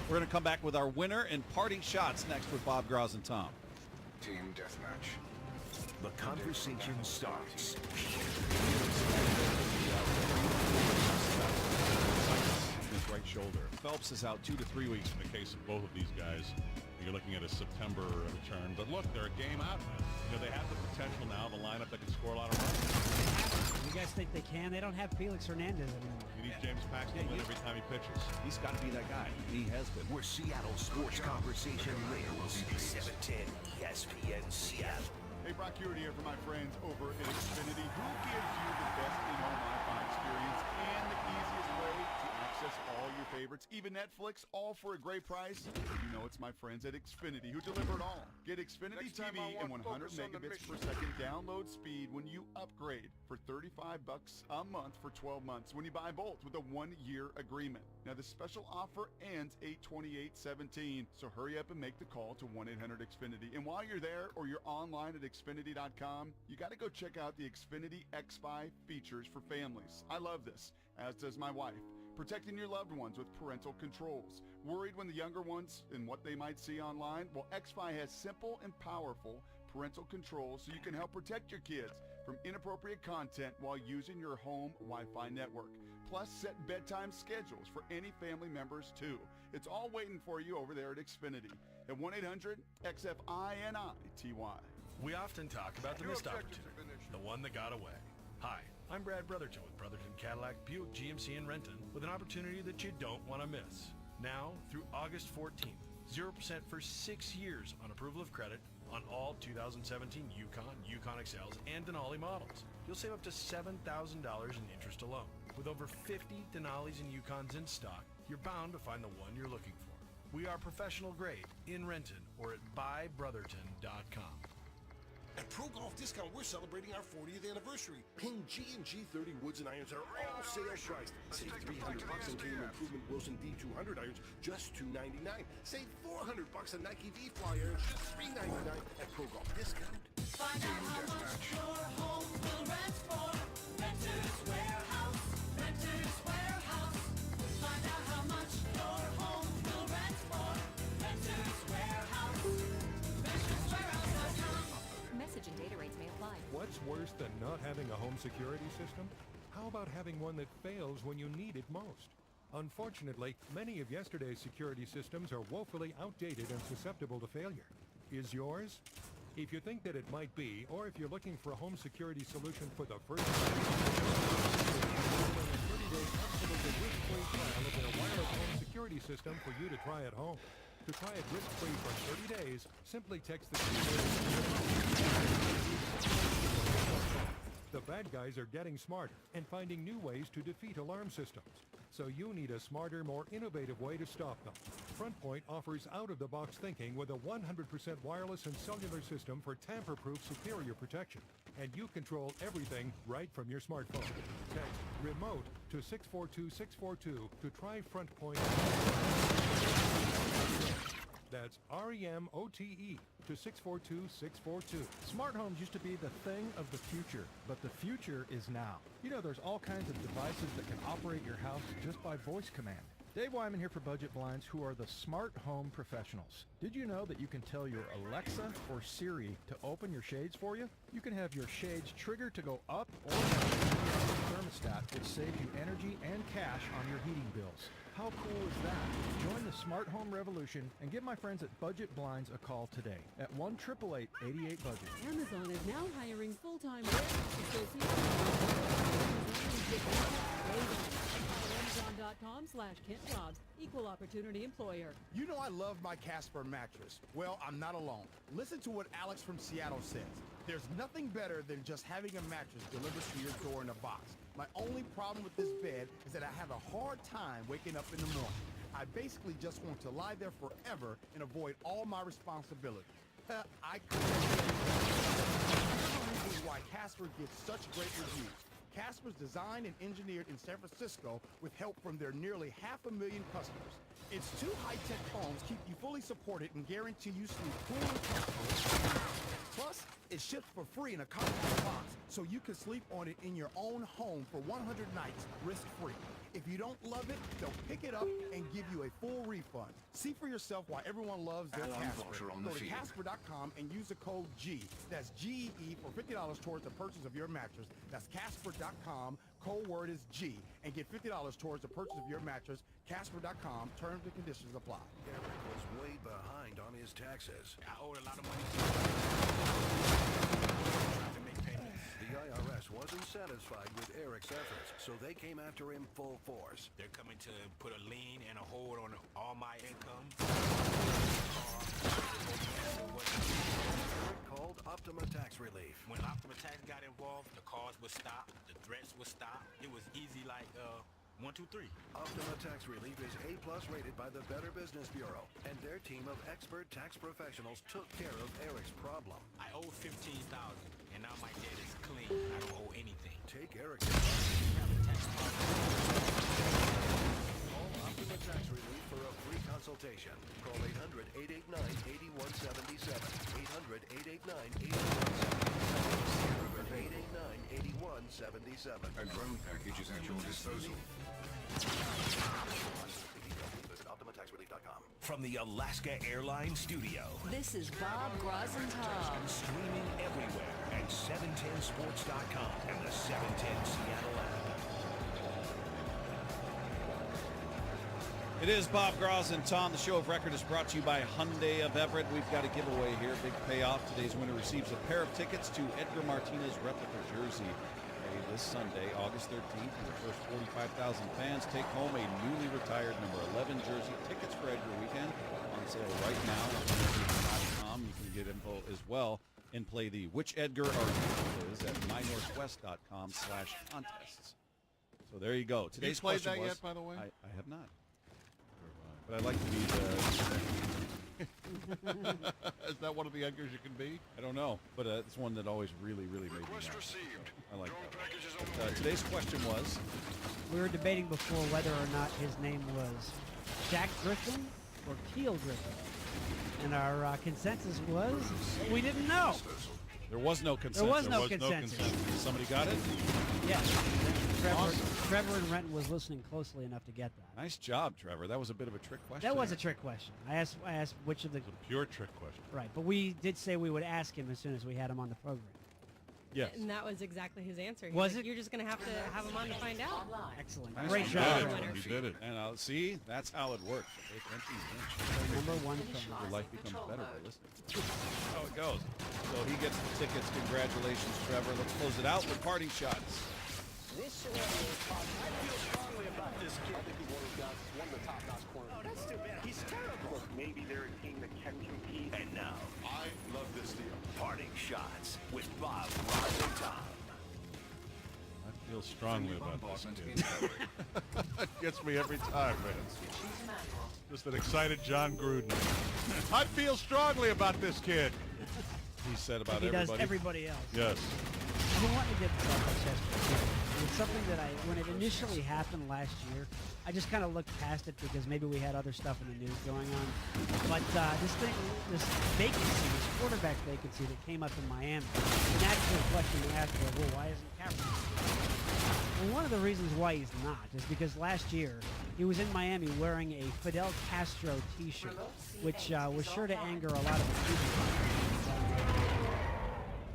We're going to come back with our winner and parting shots next with Bob Groz and Tom. Team deathmatch. The conversation starts. His right shoulder. Phelps is out 2 to 3 weeks in the case of both of these guys. You're looking at a September return. But look, they're a game out, man. You know, they have the potential now, the lineup that can score a lot of runs. You guys think they can? They don't have Felix Hernandez anymore. He needs James Paxton to win every time he pitches. He's got to be that guy. He has been. Where Seattle sports conversation lives. 710 ESPN Seattle. Hey, Brock Hewitt here for my friends over at Xfinity, who gives you the best in-home Wi-Fi experience and the easiest way to access all your favorites, even Netflix, all for a great price. You know it's my friends at Xfinity who deliver it all. Get Xfinity TV and 100 megabits per second download speed when you upgrade for $35 a month for 12 months when you buy both with a 1-year agreement. Now, the special offer ends 8/28/17, so hurry up and make the call to 1-800-XFINITY. And while you're there or you're online at Xfinity.com, you got to go check out the Xfinity XFi features for families. I love this, as does my wife. Protecting your loved ones with parental controls. Worried when the younger ones and what they might see online? Well, XFi has simple and powerful parental controls so you can help protect your kids from inappropriate content while using your home Wi-Fi network. Plus, set bedtime schedules for any family members too. It's all waiting for you over there at Xfinity at 1-800-XFINITY. We often talk about the missed opportunity, the one that got away. Hi, I'm Brad Brotherton with Brotherton Cadillac Buick GMC in Renton with an opportunity that you don't want to miss. Now through August 14th, 0% for 6 years on approval of credit on all 2017 Yukon, Yukon XLs, and Denali models. You'll save up to $7,000 in interest alone. With over 50 Denalis and Yukons in stock, you're bound to find the one you're looking for. We are professional grade in Renton or at buybrotherton.com. At Pro Golf Discount, we're celebrating our 40th anniversary. Ping G&G 30 woods and irons are all sale priced. Save $300 on Game Improvement Wilson D200 irons, just $299. Save $400 on Nike V-Fly irons, just $399 at Pro Golf Discount. Find out how much your home will rent for. Renters Warehouse. Renters Warehouse. Find out how much your home will rent for. Renters Warehouse. RentersWarehouse.com. Message and data rates may apply. What's worse than not having a home security system? How about having one that fails when you need it most? Unfortunately, many of yesterday's security systems are woefully outdated and susceptible to failure. Is yours? If you think that it might be, or if you're looking for a home security solution for the first time, a 30-day absolutely risk-free trial of their wireless home security system for you to try at home. To try it risk-free for 30 days, simply text the The bad guys are getting smarter and finding new ways to defeat alarm systems. So you need a smarter, more innovative way to stop them. FrontPoint offers out-of-the-box thinking with a 100% wireless and cellular system for tamper-proof superior protection. And you control everything right from your smartphone. Text REMOTE to 642-642 to try FrontPoint. That's REMOTE to 642-642. Smart homes used to be the thing of the future, but the future is now. You know, there's all kinds of devices that can operate your house just by voice command. Dave Wyman here for Budget Blinds, who are the smart home professionals. Did you know that you can tell your Alexa or Siri to open your shades for you? You can have your shades triggered to go up or down with the thermostat, which saves you energy and cash on your heating bills. How cool is that? Join the smart home revolution and give my friends at Budget Blinds a call today at 1-888-88-BUDGET. Amazon is now hiring full-time associates. Amazon.com/KentJobs. Equal opportunity employer. You know I love my Casper mattress. Well, I'm not alone. Listen to what Alex from Seattle says. There's nothing better than just having a mattress delivered to your door in a box. My only problem with this bed is that I have a hard time waking up in the morning. I basically just want to lie there forever and avoid all my responsibilities. I couldn't reason why Casper gets such great reviews. Casper's designed and engineered in San Francisco with help from their nearly 500,000 customers. Its two high-tech foams keep you fully supported and guarantee you sleep cool and comfortable. Plus, it ships for free in a compact box, so you can sleep on it in your own home for 100 nights risk-free. If you don't love it, they'll pick it up and give you a full refund. See for yourself why everyone loves their Alan Casper. Foster on Go the to field. Casper.com and use the code G. That's GEE for $50 towards the purchase of your mattress. That's Casper.com. Code word is G. And get $50 towards the purchase of your mattress. Casper.com. Terms and conditions apply. Eric was way behind on his taxes. I owed a lot of money to make payments. The IRS wasn't satisfied with Eric's efforts, so they came after him full force. They're coming to put a lien and a hold on all my income. Eric called Optima Tax Relief. When Optima Tax got involved, the calls would stop, the threats would stop. It was easy like 1, 2, 3. Optima Tax Relief is A+ rated by the Better Business Bureau, and their team of expert tax professionals took care of Eric's problem. I owe $15,000, and now my debt is clean. I don't owe anything. Take Eric's advice. Call Optima Tax Relief for a free consultation. Call 800-889-8177. 800-889-8177. 889-8177. A drone package is at your disposal. Visit OptimaTaxRelief.com. From the Alaska Airlines studio, This is Bob Gross and Tom. streaming everywhere at 710sports.com and the 710 Seattle app. It is Bob Gross and Tom. The show of record is brought to you by Hyundai of Everett. We've got a giveaway here. Big payoff. Today's winner receives a pair of tickets to Edgar Martinez replica jersey. This Sunday, August 13th, and the first 45,000 fans take home a newly retired number 11 jersey. Tickets for Edgar Weekend on sale right now at Hyundai.com. You can get info as well and play the Which Edgar Are You quiz at mynorthwest.com/contests. So there you go. Today's played question that was, yet, by the way? I have not. But I'd like to be Is that one of the Edgars you can be? I don't know, but it's one that always really made me mad. Received. I like that. Today's question was, We were debating before whether or not his name was Jack Griffin or Keel Griffin. And our consensus was we didn't know. there was no consensus. There was no consensus. Somebody got it? Yes. Trevor and Renton was listening closely enough to get that. Nice job, Trevor. That was a bit of a trick question. That was a trick question. I asked which of the... It's a pure trick question. Right, but we did say we would ask him as soon as we had him on the program. Yes. And that was exactly his answer. He's Was like, it? You're just going to have him on to find out. Excellent. Nice Great job. job. Winner. He did it. And see, that's how it works. Pay attention. Number one from Your life becomes better by listening. That's how it goes. So he gets the tickets. Congratulations, Trevor. Let's close it out with parting shots. This I feel strongly about this kid. I think he's one of the top-notch corners. Oh, that's too bad. He's terrible. Look, maybe they're a team that can compete. And now, I love this deal. parting shots with Bob, Ross, and Tom. I feel strongly about this kid. That gets me every time, man. Just an excited John Gruden. I feel strongly about this kid. He said about he everybody. does everybody else. Yes. I've been wanting to get this off my chest for a while. It's something that when it initially happened last year, I just kind of looked past it because maybe we had other stuff in the news going on. But this vacancy, this quarterback vacancy that came up in Miami, the natural question to ask was, well, why isn't Kaepernick? Well, one of the reasons why he's not is because last year he was in Miami wearing a Fidel Castro T-shirt, which was sure to anger a lot of the people.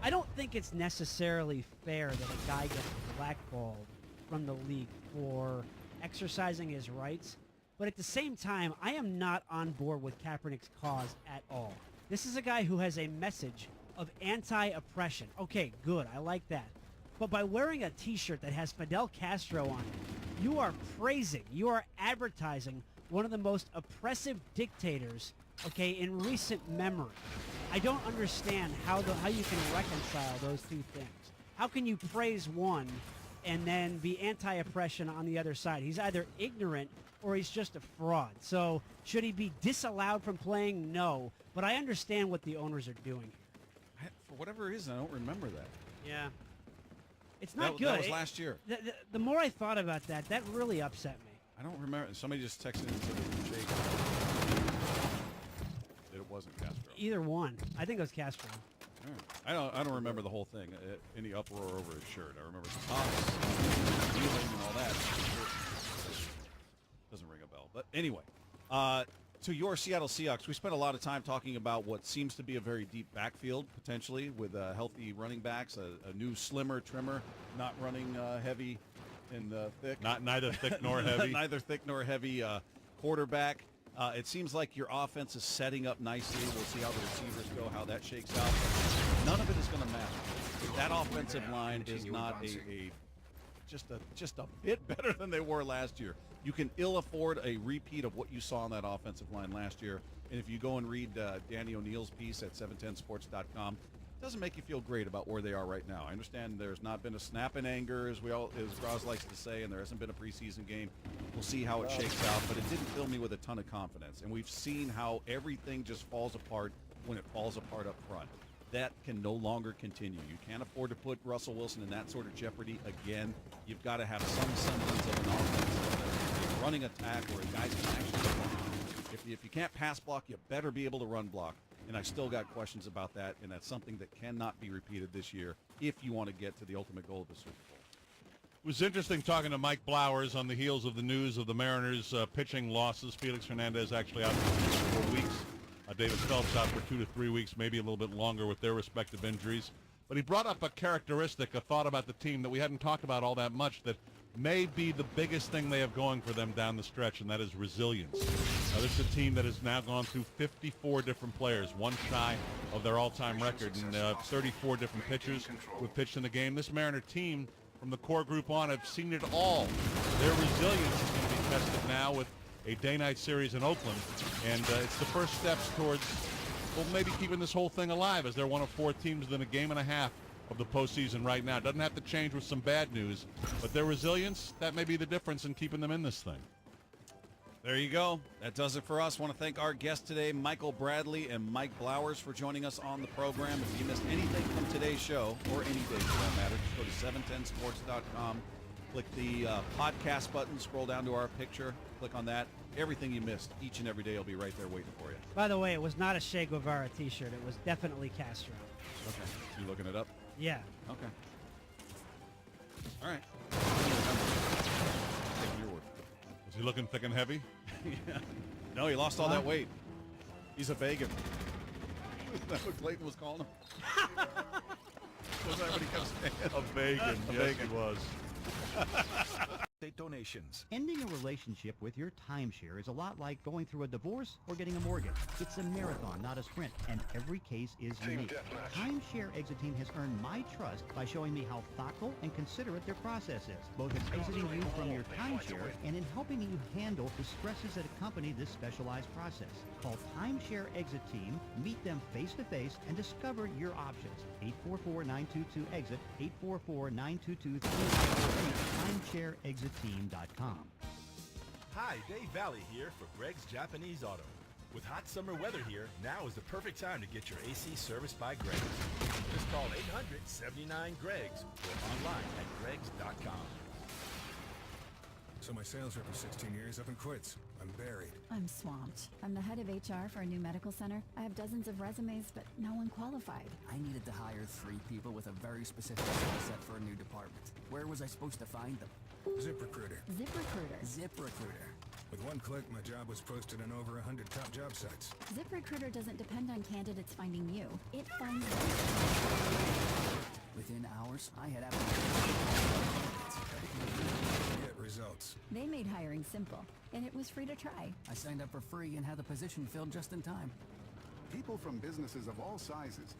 I don't think it's necessarily fair that a guy gets blackballed from the league for exercising his rights, but at the same time, I am not on board with Kaepernick's cause at all. This is a guy who has a message of anti-oppression. Okay, good, I like that. But by wearing a T-shirt that has Fidel Castro on it, you are praising, you are advertising one of the most oppressive dictators, okay, in recent memory. I don't understand how you can reconcile those two things. How can you praise one and then be anti-oppression on the other side? He's either ignorant or he's just a fraud. So should he be disallowed from playing? No. But I understand what the owners are doing here. For whatever reason, I don't remember that. Yeah. It's not good. That was last year. The more I thought about that, that really upset me. I don't remember. Somebody just texted and said it shake. That it wasn't Castro. Either one. I think it was Castro. I don't remember the whole thing. Any uproar over his shirt. I remember Thomas kneeling and all that. But anyway, to your Seattle Seahawks, we spent a lot of time talking about what seems to be a very deep backfield, potentially, with healthy running backs, a new slimmer, trimmer, not running heavy and thick. Neither thick nor heavy. Neither thick nor heavy quarterback. It seems like your offense is setting up nicely. We'll see how the receivers go, how that shakes out. But none of it is going to matter. That offensive line is not just a bit better than they were last year. You can ill afford a repeat of what you saw on that offensive line last year. And if you go and read Danny O'Neill's piece at 710sports.com, it doesn't make you feel great about where they are right now. I understand there's not been a snap in anger, as Graz likes to say, and there hasn't been a preseason game. We'll see how it shakes out, but it didn't fill me with a ton of confidence. And we've seen how everything just falls apart when it falls apart up front. That can no longer continue. You can't afford to put Russell Wilson in that sort of jeopardy again. You've got to have some semblance of an offense, a running attack where guys can actually run. If you can't pass block, you better be able to run block. And I still got questions about that, and that's something that cannot be repeated this year if you want to get to the ultimate goal of the Super Bowl. It was interesting talking to Mike Blowers on the heels of the news of the Mariners' pitching losses. Felix Hernandez actually out for 4 weeks. David Phelps out for 2 to 3 weeks, maybe a little bit longer with their respective injuries. But he brought up a characteristic, a thought about the team that we hadn't talked about all that much that may be the biggest thing they have going for them down the stretch, and that is resilience. This is a team that has now gone through 54 different players, one shy of their all-time record, and 34 different pitchers who have pitched in the game. This Mariner team, from the core group on, have seen it all. Their resilience is going to be tested now with a day-night series in Oakland, and it's the first steps towards, well, maybe keeping this whole thing alive, as they're one of 4 teams within a game and a half of the postseason right now. It doesn't have to change with some bad news, but their resilience, that may be the difference in keeping them in this thing. There you go. That does it for us. I want to thank our guests today, Michael Bradley and Mike Blowers, for joining us on the program. If you missed anything from today's show, or any day for that matter, just go to 710sports.com. Click the podcast button, scroll down to our picture, click on that. Everything you missed each and every day will be right there waiting for you. By the way, it was not a Che Guevara t-shirt. It was definitely Castro. Okay. You looking it up? Yeah. Okay. All right. Taking your word. Was he looking thick and heavy? Yeah. No, he lost all that weight. He's a vegan. Isn't that what Clayton was calling him? Was that what he kept saying? A vegan. Yes, he was. Donations. Ending a relationship with your timeshare is a lot like going through a divorce or getting a mortgage. It's a marathon, not a sprint, and every case is unique. Timeshare Exit Team has earned my trust by showing me how thoughtful and considerate their process is, both in exiting you from your timeshare and in helping you handle the stresses that accompany this specialized process. Call Timeshare Exit Team, meet them face-to-face, and discover your options. 844-922-EXIT, 844-922-3848, timeshareexitteam.com. Hi, Dave Valley here for Greg's Japanese Auto. With hot summer weather here, now is the perfect time to get your AC serviced by Greg's. Just call 800-79-GREGS or online at gregs.com. So my sales rep for 16 years up and quits. I'm buried. I'm swamped. I'm the head of HR for a new medical center. I have dozens of resumes, but no one qualified. I needed to hire 3 people with a very specific skill set for a new department. Where was I supposed to find them? ZipRecruiter. ZipRecruiter. ZipRecruiter. With one click, my job was posted on over 100 top job sites. ZipRecruiter doesn't depend on candidates finding you. It finds them. Within hours, I had Get results. They made hiring simple, and it was free to try. I signed up for free and had the position filled just in time. People from businesses of all sizes.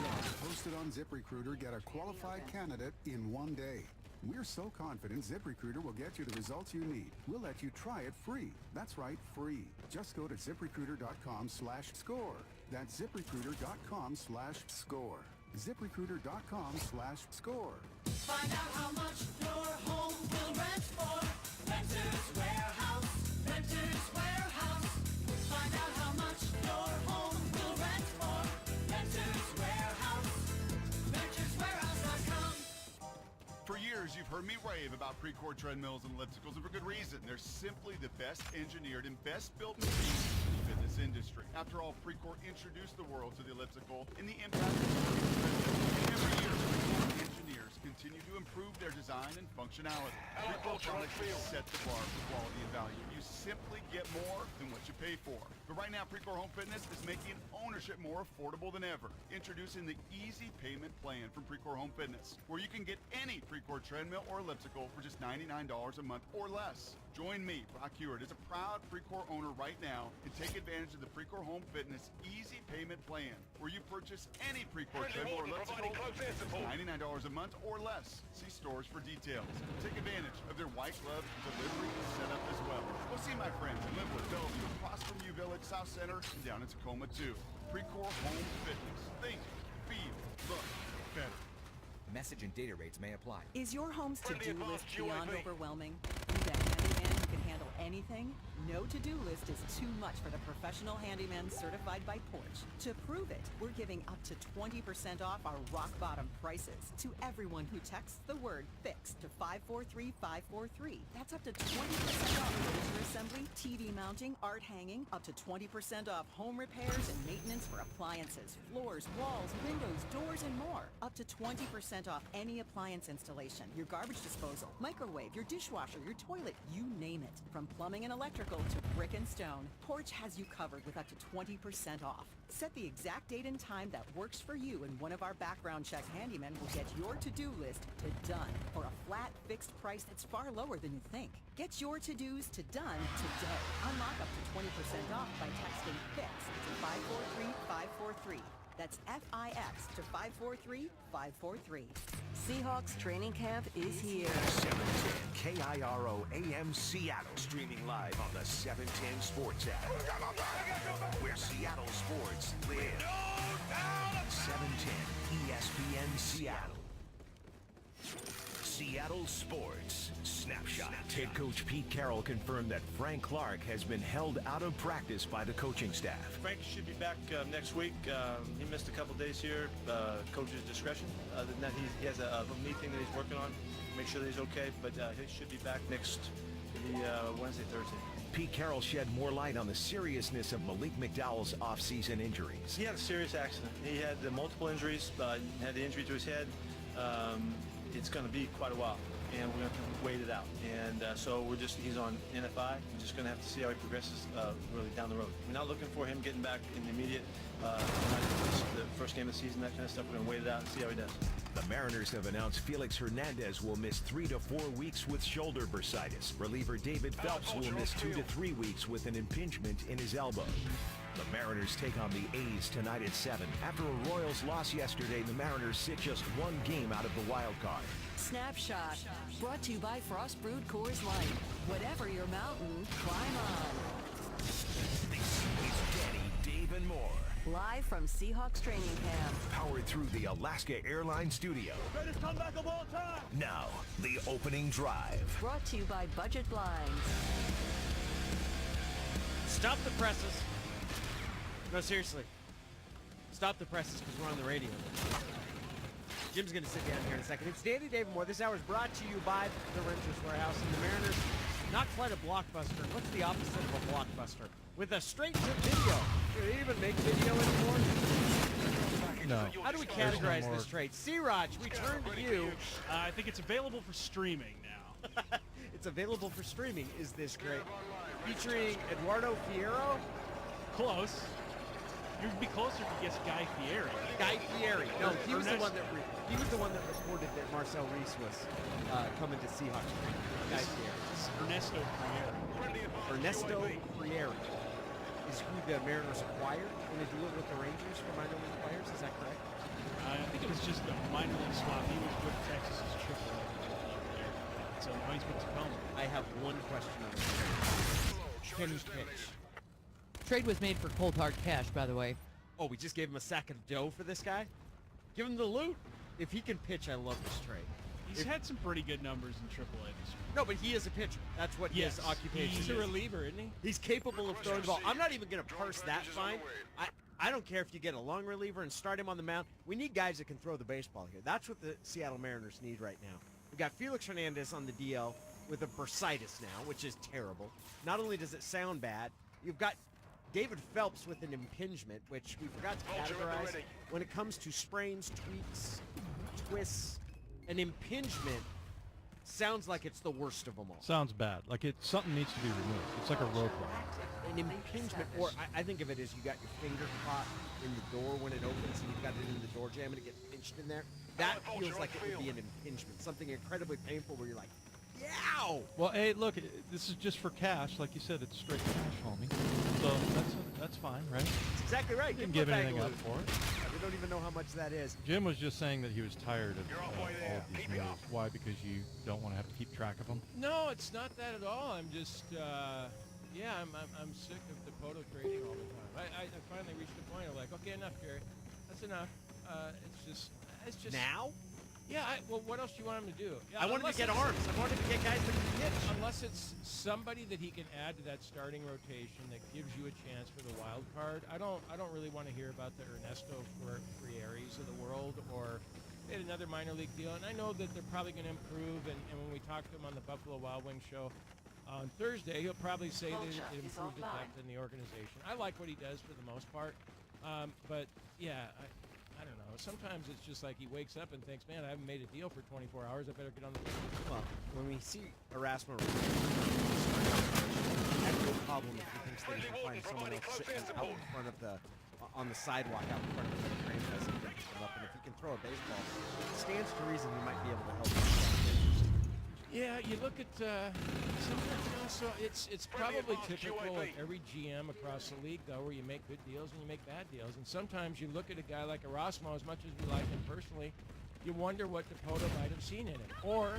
Jobs posted on ZipRecruiter get a qualified candidate in one day. We're so confident ZipRecruiter will get you the results you need. We'll let you try it free. That's right, free. Just go to ZipRecruiter.com/score. That's ZipRecruiter.com/score. ZipRecruiter.com/score. Find out how much your home will rent for. Renters Warehouse. Renters Warehouse. Find out how much your home will rent for. Renters Warehouse. RentersWarehouse.com. For years, you've heard me rave about Precor treadmills and ellipticals, and for good reason. They're simply the best engineered and best built machines in the fitness industry. After all, Precor introduced the world to the elliptical and the impact of every year, Precor engineers continue to improve their design and functionality. Precore products set the bar for quality and value. You simply get more than what you pay for. But right now, Precore Home Fitness is making ownership more affordable than ever. Introducing the easy payment plan from Precore Home Fitness, where you can get any Precore treadmill or elliptical for just $99 a month or less. Join me, Brock Hewitt, as a proud Precore owner right now and take advantage of the Precore Home Fitness easy payment plan, where you purchase any Precore treadmill or elliptical for just $99 a month or less. See stores for details. Take advantage of their white glove delivery setup as well. Go see my friends in Linwood, Bellevue, across from U Village, South Center, and down in Tacoma too. Precore Home Fitness. Think, feel, look better. Message and data rates may apply. Is your home's to-do list beyond overwhelming? Need a handyman who can handle anything? No to-do list is too much for the professional handyman certified by Porch. To prove it, we're giving up to 20% off our rock-bottom prices to everyone who texts the word FIX to 543-543. That's up to 20% off furniture assembly, TV mounting, art hanging, up to 20% off home repairs and maintenance for appliances, floors, walls, windows, doors, and more. Up to 20% off any appliance installation, your garbage disposal, microwave, your dishwasher, your toilet, you name it. From plumbing and electrical to brick and stone, Porch has you covered with up to 20% off. Set the exact date and time that works for you, and one of our background check handymen will get your to-do list to done for a flat, fixed price that's far lower than you think. Get your to-dos to done today. Unlock up to 20% off by texting FIX to 543-543. That's F-I-X to 543-543. Seahawks training camp is here. 710 KIRO AM Seattle. Streaming live on the 710 Sports app. Where Seattle sports live. 710 ESPN Seattle. Seattle Sports Snapshot. Head coach Pete Carroll confirmed that Frank Clark has been held out of practice by the coaching staff. Frank should be back next week. He missed a couple days here, coach's discretion. Other than that, he has a meeting that he's working on, make sure that he's okay, but he should be back next Wednesday, Thursday. Pete Carroll shed more light on the seriousness of Malik McDowell's offseason injuries. He had a serious accident. He had multiple injuries, had the injury to his head. It's going to be quite a while, and we're going to wait it out. And so he's on NFI. We're just going to have to see how he progresses really down the road. We're not looking for him getting back in the immediate, the first game of the season, that kind of stuff. We're going to wait it out and see how he does. The Mariners have announced Felix Hernandez will miss 3 to 4 weeks with shoulder bursitis. Reliever David Phelps will miss 2 to 3 weeks with an impingement in his elbow. The Mariners take on the A's tonight at 7. After a Royals loss yesterday, the Mariners sit just 1 game out of the wild card. Snapshot, brought to you by Frost Brewed Coors Light. Whatever your mountain, climb on. This is Danny, Dave, and more. Live from Seahawks training camp. Powered through the Alaska Airlines studio. Greatest comeback of all time! Now, the opening drive. Brought to you by Budget Blinds. Stop the presses. No, seriously. Stop the presses because we're on the radio. Jim's going to sit down here in a second. It's Danny Dave Moore. This hour is brought to you by the Renters Warehouse and the Mariners. Not quite a blockbuster. What's the opposite of a blockbuster? With a straight-to-video. Do they even make video anymore? No. How do we categorize this trade? C-Raj, we turn to you. I think it's available for streaming now. It's available for streaming, is this trade. Featuring Eduardo Fierro? Close. You'd be closer if you guessed Guy Fieri. Guy Fieri. No, he was the one that reported that Marcel Reese was coming to Seahawks. Guy Fieri. Ernesto Frieri. Ernesto Frieri is who the Mariners acquired in a deal with the Rangers for minor league players. Is that correct? I think it was just a minor league swap. He was with Texas's AAA there. So now he's with Tacoma. I have one question on this. Can he pitch? Trade was made for cold hard cash, by the way. Oh, we just gave him a sack of dough for this guy? Give him the loot. If he can pitch, I love this trade. He's had some pretty good numbers in AAA this year. No, but he is a pitcher. That's what his occupation is. He's a reliever, isn't he? He's capable of throwing the ball. I'm not even going to parse that fine. I don't care if you get a long reliever and start him on the mound. We need guys that can throw the baseball here. That's what the Seattle Mariners need right now. We've got Felix Hernandez on the DL with a bursitis now, which is terrible. Not only does it sound bad, you've got David Phelps with an impingement, which we forgot to categorize. When it comes to sprains, tweaks, twists, an impingement sounds like it's the worst of them all. Sounds bad. Like something needs to be removed. It's like a roadblock. An impingement, or I think of it as you got your finger caught in the door when it opens and you've got it in the door jam and it gets pinched in there. That feels like it would be an impingement. Something incredibly painful where you're like, yow! Well, hey, look, this is just for cash. Like you said, it's straight cash, homie. So that's fine, right? That's exactly right. Didn't give anything up for it. We don't even know how much that is. Jim was just saying that he was tired of all of these news. Why? Because you don't want to have to keep track of them? No, it's not that at all. I'm just, I'm sick of the Poto trading all the time. I finally reached a point of like, okay, enough, Gary. That's enough. It's just now. Yeah. Well, what else do you want him to do? Yeah, I want him to get arms. I want him to get guys that can pitch. Unless it's somebody that he can add to that starting rotation that gives you a chance for the wild card. I don't really want to hear about the Ernesto Frieris of the world or they had another minor league deal. And I know that they're probably going to improve. And when we talk to him on the Buffalo Wild Wings show on Thursday, he'll probably say that it improved the depth in the organization. I like what he does for the most part. But yeah, I don't know. Sometimes it's just like he wakes up and thinks, man, I haven't made a deal for 24 hours. I better get on the field. Well, when we see Erasmo, I have no problem if he thinks that he can find someone else sitting out in front of on the sidewalk out in front of the train as he picks them up. And if he can throw a baseball, it stands to reason he might be able to help him. Yeah, you look at sometimes, so it's probably typical of every GM across the league, though, where you make good deals and you make bad deals. And sometimes you look at a guy like Erasmo, as much as we like him personally, you wonder what Dipoto might have seen in him. Or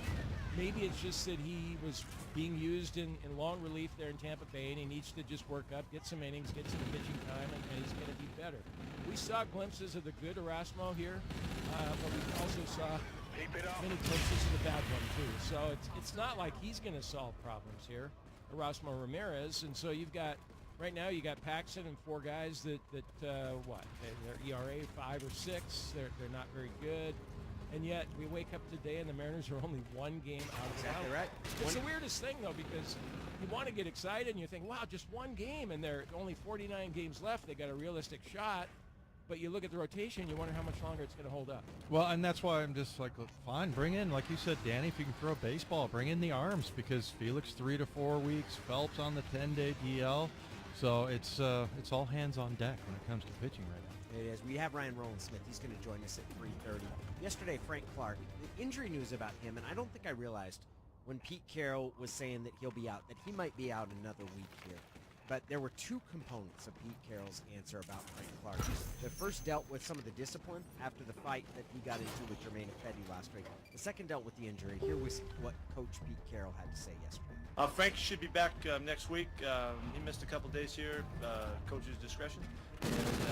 maybe it's just that he was being used in long relief there in Tampa Bay, and he needs to just work up, get some innings, get some pitching time, and he's going to be better. We saw glimpses of the good Erasmo here, but we also saw many glimpses of the bad one too. So it's not like he's going to solve problems here, Erasmo Ramirez. And so you've got right now you got Paxton and four guys that their ERA 5 or 6. They're not very good. And yet we wake up today and the Mariners are only one game out of the wild. Right. It's the weirdest thing though, because you want to get excited and you think, wow, just one game, and there are only 49 games left. They got a realistic shot. But you look at the rotation, you wonder how much longer it's going to hold up. Well, and that's why I'm just like, fine, bring in, like you said, Danny, if you can throw a baseball, bring in the arms, because Felix 3 to 4 weeks, Phelps on the 10-day DL. So it's all hands on deck when it comes to pitching right now. It is. We have Ryan Rowland-Smith. He's going to join us at 3:30. Yesterday, Frank Clark, the injury news about him, and I don't think I realized when Pete Carroll was saying that he'll be out, that he might be out another week here. But there were two components of Pete Carroll's answer about Frank Clark. The first dealt with some of the discipline after the fight that he got into with Jermaine Ifedi last week. The second dealt with the injury. Here was what Coach Pete Carroll had to say yesterday. Frank should be back next week. He missed a couple days here, coach's discretion. And,